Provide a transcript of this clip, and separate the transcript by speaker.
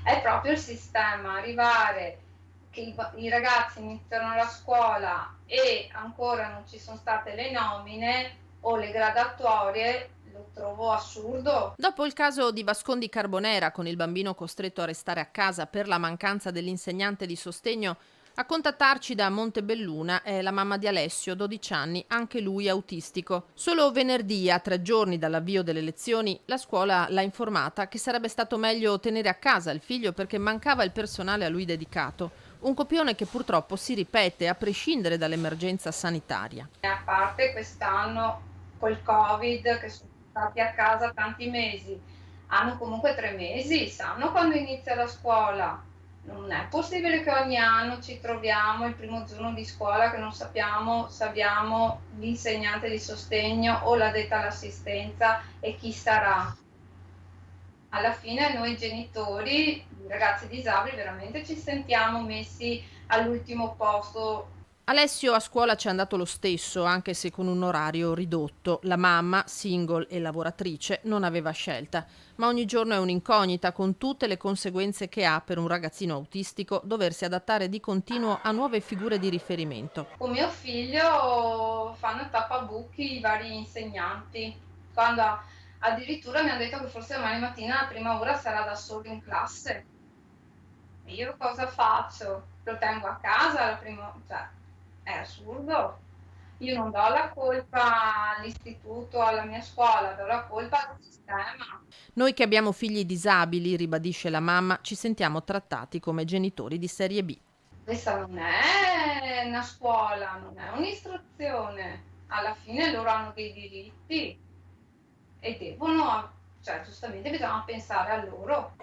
Speaker 1: è proprio il sistema, arrivare che i ragazzi iniziano la scuola e ancora non ci sono state le nomine o le graduatorie, lo trovo assurdo.
Speaker 2: Dopo il caso di Vascondi Carbonera, con il bambino costretto a restare a casa per la mancanza dell'insegnante di sostegno, a contattarci da Montebelluna è la mamma di Alessio, 12 anni, anche lui autistico. Solo venerdì, a 3 giorni dall'avvio delle lezioni, la scuola l'ha informata che sarebbe stato meglio tenere a casa il figlio perché mancava il personale a lui dedicato. Un copione che purtroppo si ripete a prescindere dall'emergenza sanitaria.
Speaker 1: E a parte quest'anno col Covid che sono stati a casa tanti mesi, hanno comunque 3 mesi, sanno quando inizia la scuola. Non è possibile che ogni anno ci troviamo il primo giorno di scuola che non sappiamo se abbiamo l'insegnante di sostegno o l'addetta all'assistenza e chi sarà. Alla fine noi genitori, i ragazzi disabili, veramente ci sentiamo messi all'ultimo posto.
Speaker 2: Alessio a scuola ci è andato lo stesso, anche se con un orario ridotto. La mamma, single e lavoratrice, non aveva scelta, ma ogni giorno è un'incognita con tutte le conseguenze che ha per un ragazzino autistico doversi adattare di continuo a nuove figure di riferimento.
Speaker 1: Con mio figlio fanno tappabuchi i vari insegnanti, quando addirittura mi hanno detto che forse domani mattina la prima ora sarà da solo in classe. E io cosa faccio? Lo tengo a casa la prima, cioè, è assurdo. Io non do la colpa all'istituto, alla mia scuola, do la colpa al sistema.
Speaker 2: Noi che abbiamo figli disabili, ribadisce la mamma, ci sentiamo trattati come genitori di serie B.
Speaker 1: Questa non è una scuola, non è un'istruzione. Alla fine loro hanno dei diritti e devono, cioè giustamente bisogna pensare a loro.